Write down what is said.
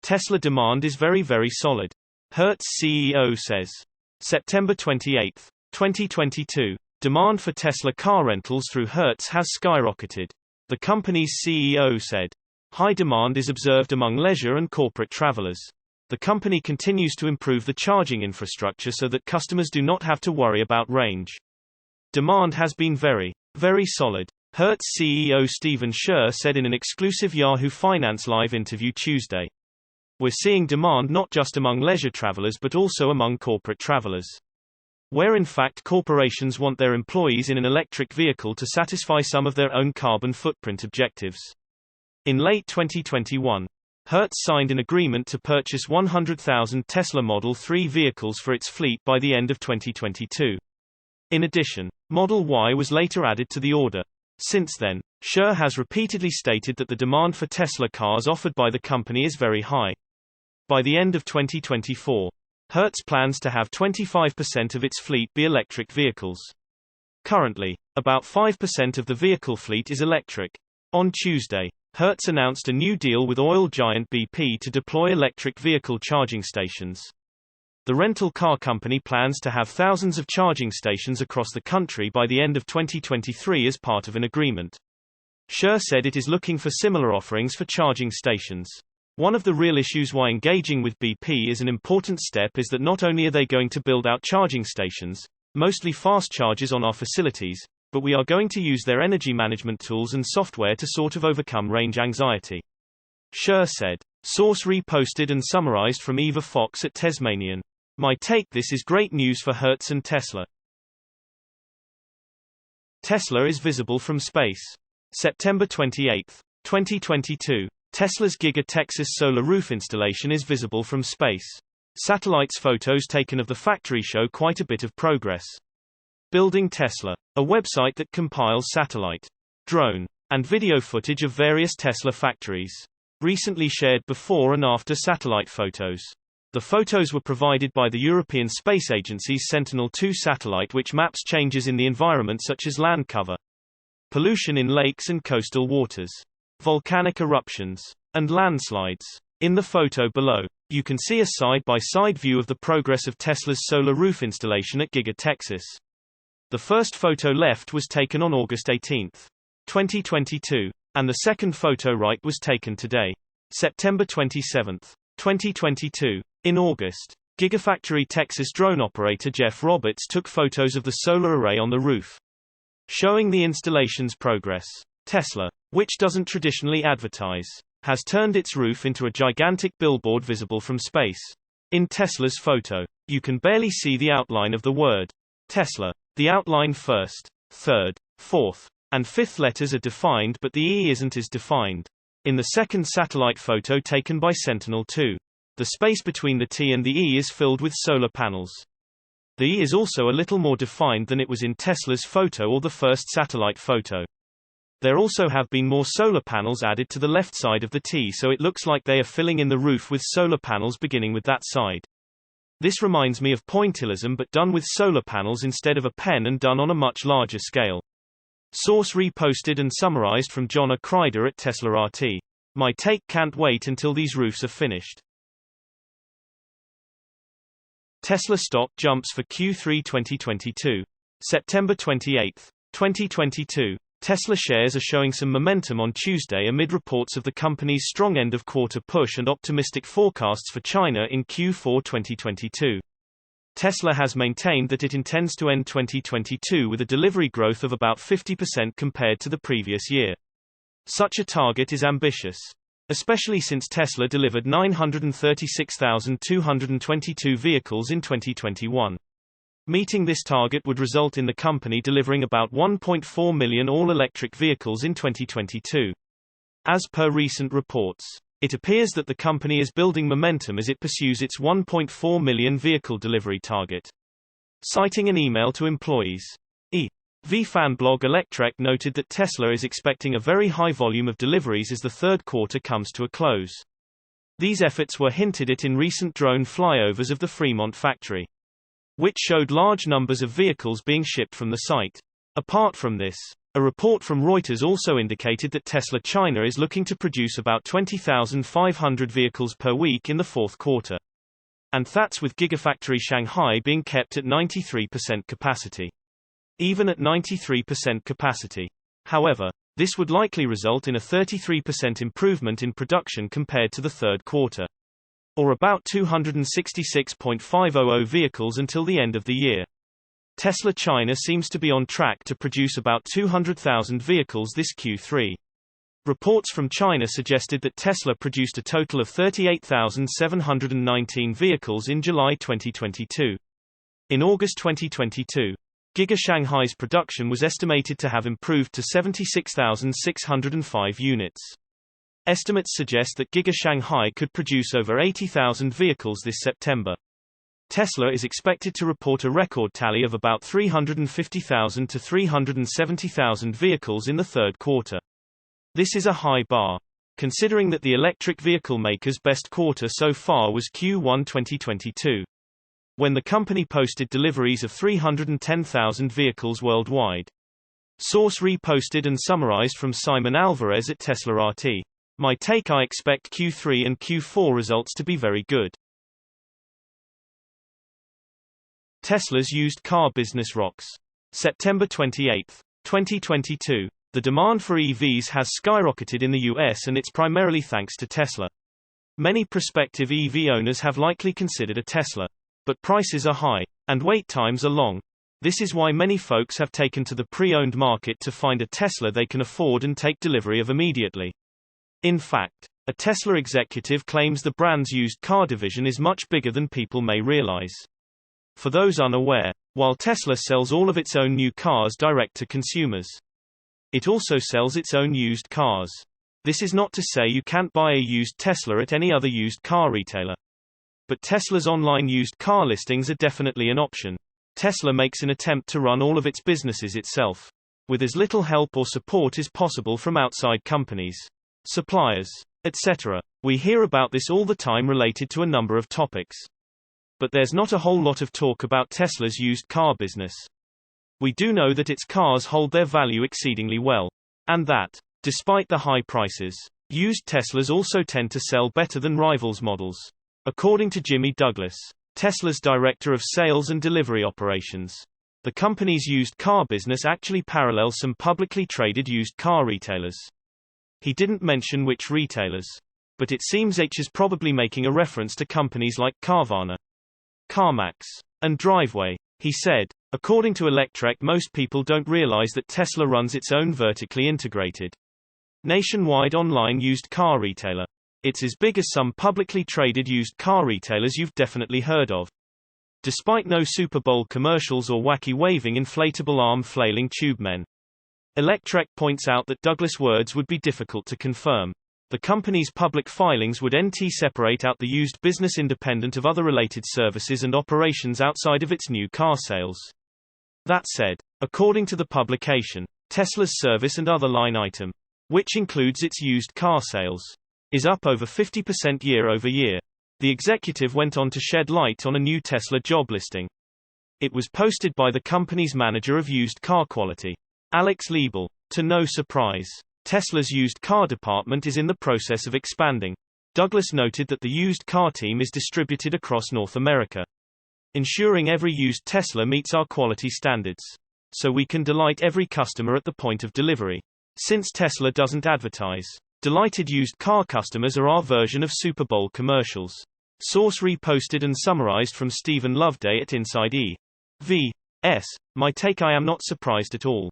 Tesla demand is very, very solid. Hertz CEO says. September 28, 2022. Demand for Tesla car rentals through Hertz has skyrocketed. The company's CEO said. High demand is observed among leisure and corporate travelers. The company continues to improve the charging infrastructure so that customers do not have to worry about range. Demand has been very, very solid. Hertz CEO Stephen Scherr said in an exclusive Yahoo Finance Live interview Tuesday. We're seeing demand not just among leisure travelers but also among corporate travelers. Where in fact corporations want their employees in an electric vehicle to satisfy some of their own carbon footprint objectives. In late 2021, Hertz signed an agreement to purchase 100,000 Tesla Model 3 vehicles for its fleet by the end of 2022. In addition, Model Y was later added to the order. Since then, Scherr has repeatedly stated that the demand for Tesla cars offered by the company is very high. By the end of 2024, Hertz plans to have 25% of its fleet be electric vehicles. Currently, about 5% of the vehicle fleet is electric. On Tuesday, Hertz announced a new deal with oil giant BP to deploy electric vehicle charging stations. The rental car company plans to have thousands of charging stations across the country by the end of 2023 as part of an agreement. Scherr said it is looking for similar offerings for charging stations. One of the real issues why engaging with BP is an important step is that not only are they going to build out charging stations, mostly fast chargers on our facilities, but we are going to use their energy management tools and software to sort of overcome range anxiety. Scherr said. Source reposted and summarized from Eva Fox at Tasmanian. My take: this is great news for Hertz and Tesla. Tesla is visible from space. September 28, 2022. Tesla's Giga Texas solar roof installation is visible from space. Satellites photos taken of the factory show quite a bit of progress. Building Tesla, a website that compiles satellite, drone, and video footage of various Tesla factories. Recently shared before and after satellite photos. The photos were provided by the European Space Agency's Sentinel-2 satellite, which maps changes in the environment such as land cover, pollution in lakes and coastal waters, volcanic eruptions, and landslides. In the photo below, you can see a side-by-side view of the progress of Tesla's solar roof installation at Giga Texas. The first photo left was taken on August 18, 2022, and the second photo right was taken today, September 27, 2022. In August, Gigafactory Texas drone operator Jeff Roberts took photos of the solar array on the roof, showing the installation's progress. Tesla, which doesn't traditionally advertise, has turned its roof into a gigantic billboard visible from space. In Tesla's photo, you can barely see the outline of the word Tesla. The outline first, third, fourth, and fifth letters are defined, but the E isn't as defined. In the second satellite photo taken by Sentinel-2, the space between the T and the E is filled with solar panels. The E is also a little more defined than it was in Tesla's photo or the first satellite photo. There also have been more solar panels added to the left side of the T, so it looks like they are filling in the roof with solar panels beginning with that side. This reminds me of pointillism but done with solar panels instead of a pen and done on a much larger scale. Source reposted and summarized from John A. Kreider at Tesla RT. My take: can't wait until these roofs are finished. Tesla stock jumps for Q3 2022. September 28, 2022. Tesla shares are showing some momentum on Tuesday amid reports of the company's strong end-of-quarter push and optimistic forecasts for China in Q4 2022. Tesla has maintained that it intends to end 2022 with a delivery growth of about 50% compared to the previous year. Such a target is ambitious, especially since Tesla delivered 936,222 vehicles in 2021. Meeting this target would result in the company delivering about 1.4 million all-electric vehicles in 2022. As per recent reports, it appears that the company is building momentum as it pursues its 1.4 million vehicle delivery target. Citing an email to employees, EV fan blog Electrek noted that Tesla is expecting a very high volume of deliveries as the third quarter comes to a close. These efforts were hinted at in recent drone flyovers of the Fremont factory, which showed large numbers of vehicles being shipped from the site. Apart from this, A report from Reuters also indicated that Tesla China is looking to produce about 20,500 vehicles per week in the fourth quarter. And that's with Gigafactory Shanghai being kept at 93% capacity. Even at 93% capacity. However, this would likely result in a 33% improvement in production compared to the third quarter. Or about 266,500 vehicles until the end of the year. Tesla China seems to be on track to produce about 200,000 vehicles this Q3. Reports from China suggested that Tesla produced a total of 38,719 vehicles in July 2022. In August 2022, Giga Shanghai's production was estimated to have improved to 76,605 units. Estimates suggest that Giga Shanghai could produce over 80,000 vehicles this September. Tesla is expected to report a record tally of about 350,000 to 370,000 vehicles in the third quarter. This is a high bar, considering that the electric vehicle maker's best quarter so far was Q1 2022, when the company posted deliveries of 310,000 vehicles worldwide. Source reposted and summarized from Simon Alvarez at Tesla RT. My take: I expect Q3 and Q4 results to be very good. Tesla's used car business rocks. September 28, 2022. The demand for EVs has skyrocketed in the US, and it's primarily thanks to Tesla. Many prospective EV owners have likely considered a Tesla. But prices are high, and wait times are long. This is why many folks have taken to the pre-owned market to find a Tesla they can afford and take delivery of immediately. In fact, a Tesla executive claims the brand's used car division is much bigger than people may realize. For those unaware, while Tesla sells all of its own new cars direct to consumers, it also sells its own used cars. This is not to say you can't buy a used Tesla at any other used car retailer. But Tesla's online used car listings are definitely an option. Tesla makes an attempt to run all of its businesses itself, with as little help or support as possible from outside companies, suppliers, etc. We hear about this all the time related to a number of topics. But there's not a whole lot of talk about Tesla's used car business. We do know that its cars hold their value exceedingly well. And that, despite the high prices, used Teslas also tend to sell better than rivals' models. According to Jimmy Douglas, Tesla's director of sales and delivery operations, the company's used car business actually parallels some publicly traded used car retailers. He didn't mention which retailers, but it seems H is probably making a reference to companies like Carvana, CarMax, and Driveway. He said, according to Electrek, most people don't realize that Tesla runs its own vertically integrated, nationwide online used car retailer. It's as big as some publicly traded used car retailers you've definitely heard of. Despite no Super Bowl commercials or wacky waving inflatable arm flailing tube men. Electrek points out that Douglas' words would be difficult to confirm. The company's public filings would separate out the used business independent of other related services and operations outside of its new car sales. That said, according to the publication, Tesla's service and other line item, which includes its used car sales, is up over 50% year-over-year. The executive went on to shed light on a new Tesla job listing. It was posted by the company's manager of used car quality, Alex Liebel. To no surprise, Tesla's used car department is in the process of expanding. Douglas noted that the used car team is distributed across North America, ensuring every used Tesla meets our quality standards, so we can delight every customer at the point of delivery. Since Tesla doesn't advertise, delighted used car customers are our version of Super Bowl commercials. Source reposted and summarized from Stephen Loveday at Inside EVs. My take: I am not surprised at all.